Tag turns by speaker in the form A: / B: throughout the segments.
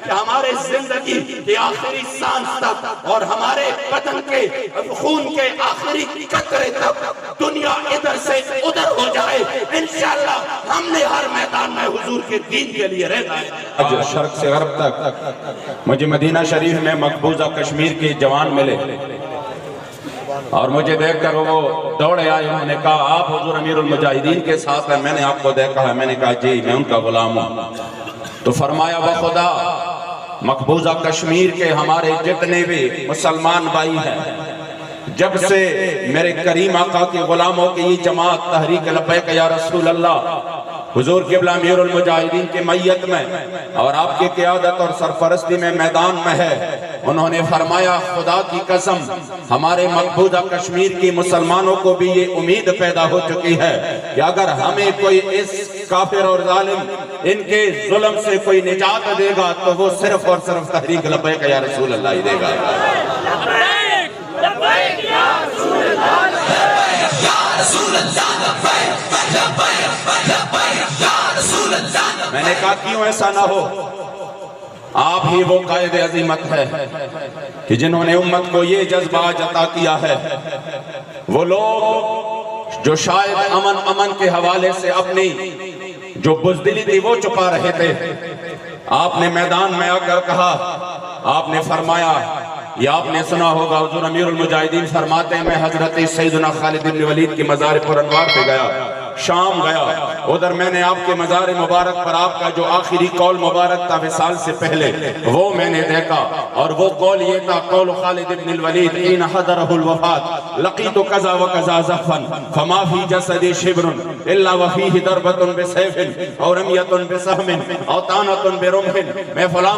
A: کہ ہمارے زندگی کی آخری سانس تک اور ہمارے بدن کے خون کے آخری قطرے تک دنیا ادھر سے ادھر ہو جائے، انشاءاللہ ہم نے ہر میدان میں حضور کے دین کے لیے رہنا ہے۔
B: آج شرق سے غرب تک مجھے مدینہ شریف میں مقبوضہ کشمیر کے جوان ملے اور مجھے دیکھ کر وہ دوڑے آئے، انہوں نے کہا آپ حضور امیر المجاہدین کے ساتھ ہیں؟ میں نے آپ کو دیکھا ہے۔ میں نے کہا جی میں ان کا غلام ہوں۔ تو فرمایا بخدا مقبوضہ کشمیر کے ہمارے جتنے بھی مسلمان بھائی ہیں، جب سے میرے کریم آقا کے غلاموں کی یہ جماعت تحریک لبیک یا رسول اللہ حضور قبلہ امیر المجاہدین کے میت میں اور آپ کی قیادت اور سرپرستی میں میدان میں ہے، انہوں نے فرمایا خدا کی قسم ہمارے مقبوضہ کشمیر کی مسلمانوں کو بھی یہ امید پیدا ہو چکی ہے کہ اگر ہمیں کوئی اس کافر اور ظالم ان کے ظلم سے کوئی نجات دے گا تو وہ صرف اور صرف تحریک لبیک یا رسول اللہ ہی دے گا۔ میں نے کہا کیوں ایسا نہ ہو؟ آپ ہی وہ قائد عظیمت ہے کہ جنہوں نے امت کو یہ جذبہ عطا کیا ہے۔ وہ لوگ جو شاید امن کے حوالے سے اپنی جو بزدلی تھی وہ چھپا رہے تھے، آپ نے میدان میں آ کر کہا، آپ نے فرمایا، یہ آپ نے سنا ہوگا حضور امیر المجاہدین فرماتے ہیں میں حضرت سیدنا خالد بن ولید کی مزار پر انوار پہ گیا، شام گیا، ادھر میں نے آپ کے مزار مبارک پر آپ کا جو آخری قول مبارک تھا وصال سے پہلے وہ میں نے دیکھا، اور وہ قول یہ تھا قول خالد بن الولید حین حضرہ الوفات لقیت کذا و کذا زحفا فما فی جسدی شبر الا وفیہ ضربۃ بسیف او رمیۃ بسہم او طعنۃ برمح، میں فلاں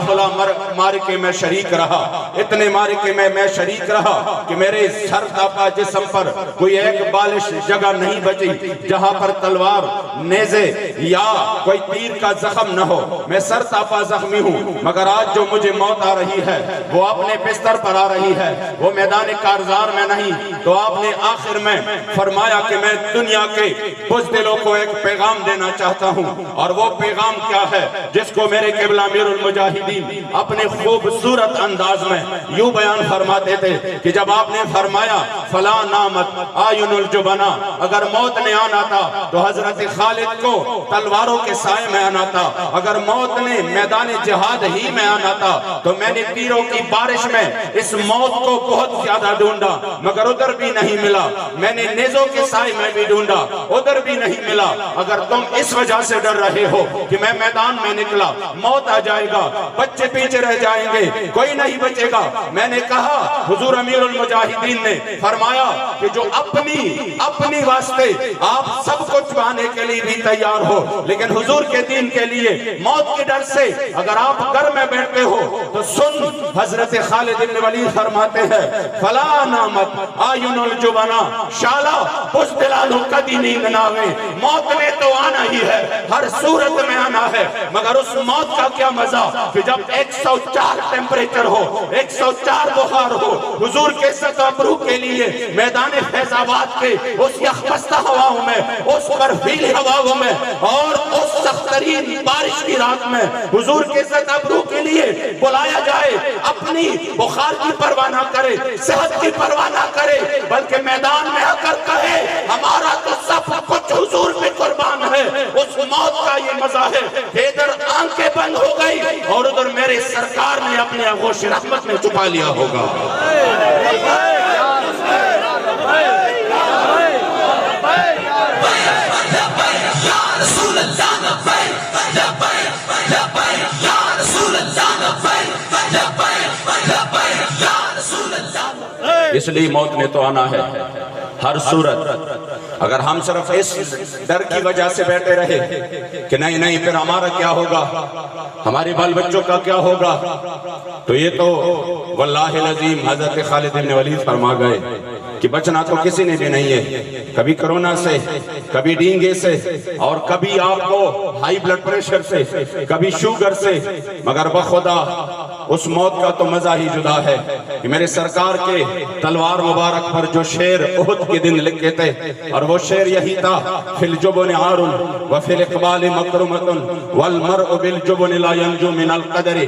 B: مارکے میں شریک رہا، اتنے مارکے میں شریک رہا کہ میرے سر تاپا جسم پر کوئی ایک بالش جگہ نہیں بچی جہاں پر تلوار نیزے یا کوئی تیر کا زخم نہ ہو، میں سر تاپا زخمی ہوں، مگر آج جو مجھے موت آ رہی ہے وہ اپنے بستر پر آ رہی ہے، وہ میدان کارزار میں نہیں۔ تو آپ نے آخر میں فرمایا کہ میں دنیا کے بزدلوں کو ایک پیغام دینا چاہتا ہوں، اور وہ پیغام کیا ہے جس کو میرے قبلہ امیر المجاہدین اپنے خوبصورت انداز میں یوں بیان فرماتے تھے کہ جب آپ نے فرمایا فلا نامت آئین الجبنا، اگر موت نے آنا تھا تو حضرت خالد کو تلواروں کے سائے میں آنا تھا، اگر موت نے میدان جہاد ہی میں آنا تھا تو میں نے تیروں کی بارش میں اس موت کو بہت زیادہ ڈھونڈا مگر ادھر بھی نہیں ملا، میں نے نیزوں کے سائے میں بھی ڈھونڈا ادھر بھی نہیں ملا، اگر تم اس وجہ سے ڈر رہے ہو کہ میں میدان میں نکلا موت آ جائے گا، بچے پیچھے رہ جائیں گے، کوئی نہیں بچے گا، میں نے کہا حضور امیر المجاہدین نے فرمایا کہ جو اپنی واسطے آپ سب کو چھپانے کے لیے بھی تیار ہو لیکن حضور کے دین کے لیے موت کے ڈر سے اگر آپ گھر میں بیٹھتے ہو تو سن، حضرت خالد بن ولید فرماتے ہیں فلا نامت آئین الجبنا، شالا بزدلانو کدی نیند نہ آوے، موت نے تو آنا ہی ہے، ہر صورت میں آنا ہے، مگر اس موت کا کیا مزہ کہ جب 104 ٹیمپریچر ہو، 104 بخار ہو، حضور کے ست ابرو کے لیے میدان فیض آباد کے اس یخبستہ ہواوں میں، اس برفیلی ہواوں میں اور اس سخت ترین بارش کی رات میں حضور کے ست ابرو کے لیے بلایا جائے، اپنی بخار کی پرواہ نہ کرے، صحت کی پرواہ نہ کرے، بلکہ میدان میں آ کر کہے ہمارا تو سب کچھ حضور پہ قربان ہے، اس موت کا یہ مزہ ہے کہ ادھر آنکھیں بند ہو گئی اور ادھر میرے سرکار نے اپنے آغوش رحمت میں چھپا لیا ہوگا۔ اس لیے موت نے تو آنا ہے ہر صورت۔ اگر ہم صرف اس ڈر کی وجہ سے بیٹھے رہے کہ نہیں پھر ہمارا کیا ہوگا، ہماری بال بچوں کا کیا ہوگا، تو یہ تو واللہ العظیم حضرت خالد بن ولید فرما گئے کہ بچنا تو کسی نے بھی نہیں ہے، کبھی کرونا سے، کبھی ڈینگے سے، اور کبھی آپ کو ہائی بلڈ پریشر سے، کبھی شوگر سے، مگر بخدا اس موت کا تو مزہ ہی جدا ہے کہ میرے سرکار کے تلوار مبارک پر جو شعر احد کے دن لکھے تھے، اور وہ شعر یہی تھا، فی الجبن عار وفی الاقبال مکرمۃ والمرء بالجبن لا ینجو من القدر،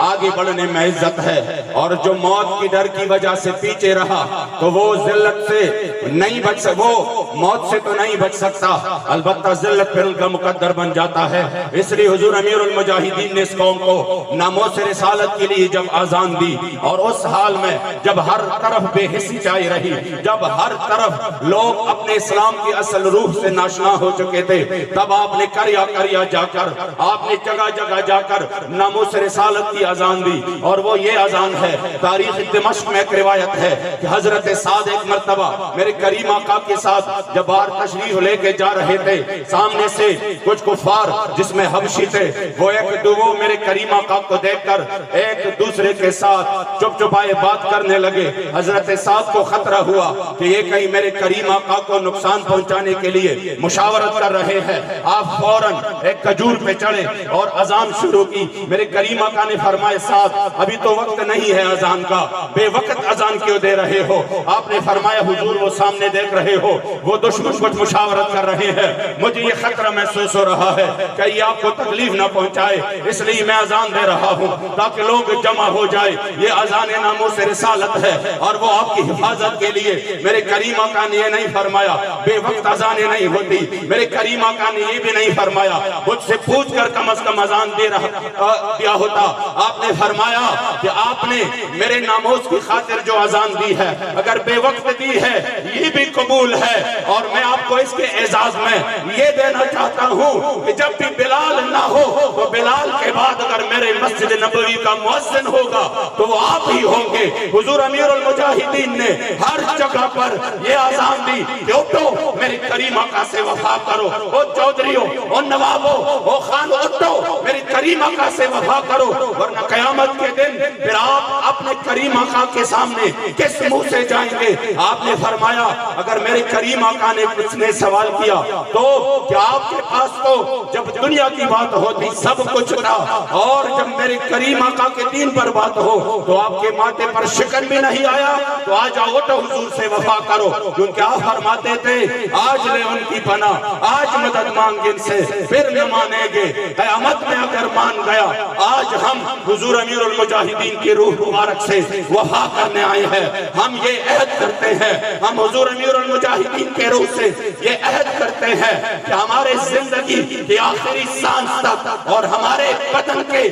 B: آگے بڑھنے میں عزت ہے، اور جو موت کی ڈر کی وجہ سے پیچھے رہا تو وہ ذلت سے نہیں بچ سکتا، وہ موت سے تو نہیں بچ سکتا، البتہ ذلت پھر ان کا مقدر بن جاتا ہے۔ اس لیے حضور امیر المجاہدین نے اس قوم کو ناموس رسالت کے لیے جب آزان دی، اور اس حال میں جب ہر طرف بے حسی چھائی رہی، جب ہر طرف لوگ اپنے اسلام کی اصل روح سے ناشنا ہو چکے تھے، تب آپ نے کریا کریا جا کر، آپ نے جگہ جگہ جا کر ناموس رسالت کی آزان دی، اور وہ یہ آزان ہے۔ تاریخ دمشق میں ایک روایت ہے کہ حضرت سعد ایک مرتبہ میرے کریم آقا کے ساتھ جب باہر تشریف لے کے جا رہے تھے، سامنے سے کچھ کفار جس میں حبشی تھے، وہ ایک دو میرے کریم آقا کو دیکھ کر ایک دوسرے کے ساتھ چپ چپائے بات کرنے لگے۔ حضرت سعد کو خطرہ ہوا کہ یہ کہیں میرے کریم آقا کو نقصان پہنچانے کے لیے مشاورت کر رہے ہیں۔ آپ فوراً ایک کھجور پہ چڑھے اور اذان شروع کی۔ میرے کریم آقا نے فرمایا سعد ابھی تو وقت نہیں ہے اذان کا، بے وقت اذان کیوں دے رہے ہو؟ آپ نے فرمایا حضور وہ سامنے دیکھ رہے ہو، وہ دشمن کچھ مشاورت کر رہے ہیں، مجھے یہ خطرہ محسوس ہو رہا ہے کہ یہ آپ کو تکلیف نہ پہنچائے، اس لیے میں اذان دے رہا ہوں تاکہ لوگ جمع ہو جائے۔ یہ اذان ناموس رسالت ہے اور وہ آپ کی حفاظت کے لیے۔ میرے کریم آقا نے یہ نہیں فرمایا بے وقت اذانیں نہیں ہوتی، میرے کریم آقا نے یہ بھی نہیں فرمایا مجھ سے پوچھ کر کم از کم اذان دیا ہوتا۔ آپ نے فرمایا کہ آپ نے میرے ناموس کی خاطر جو اذان دی ہے، اگر بے وقت دی ہے یہ بھی قبول ہے، اور میں آپ کو اس کے اعزاز میں یہ دینا چاہتا ہوں کہ جب بھی بلال نہ ہو تو بلال کے بعد اگر میرے مسجد نبوی کا مؤذن ہوگا تو وہ آپ ہی ہوں گے۔ حضور امیر المجاہدین نے ہر جگہ پر یہ اذان دی کہ اٹھو میرے کریم آقا سے وفا کرو، او چودھریوں، او نوابوں، او خانو، اٹھو میرے کریم آقا سے وفا کرو، ورنہ قیامت کے دن پھر آپ اپنے کریم آقا کے سامنے کس منہ سے جائیں گے؟ آپ نے فرمایا اگر میرے کریم آقا نے کچھ نے سوال کیا تو کیا آپ کے پاس تو جب دنیا کی بات ہوتی سب کچھ تھا، اور جب میرے کریم آقا کے دین پر بات ہو تو آپ کے ماتھے پر شکن بھی نہیں آیا، تو آج آؤ تو حضور سے وفا کرو، کیونکہ آپ فرماتے تھے آج لے ان کی پناہ، آج مدد مانگ ان سے پھر نہ مانیں گے، قیامت میں اگر مان گیا۔ آج ہم حضور امیر المجاہدین کی روح مبارک سے وفا کرنے آئے ہیں، ہم یہ عہد کرتے ہیں، ہم حضور امیر المجاہدین کے روح سے یہ عہد کرتے ہیں کہ ہمارے زندگی کی آخری سانس تک اور ہمارے بدن کے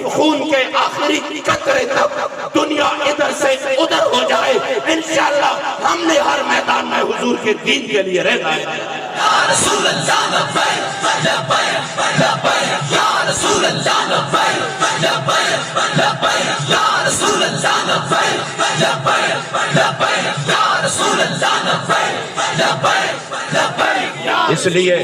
B: خون کے آخری قطرے تک دنیا ادھر سے ادھر ہو جائے، انشاءاللہ ہم نے ہر میدان میں حضور کے دین کے لیے رہنا ہے۔ یا رسول اللہ لبیک لبیک لبیک، یا رسول اللہ لبیک لبیک لبیک، یا رسول اللہ لبیک لبیک لبیک، یا رسول اللہ لبیک لبیک لبیک۔ اس لیے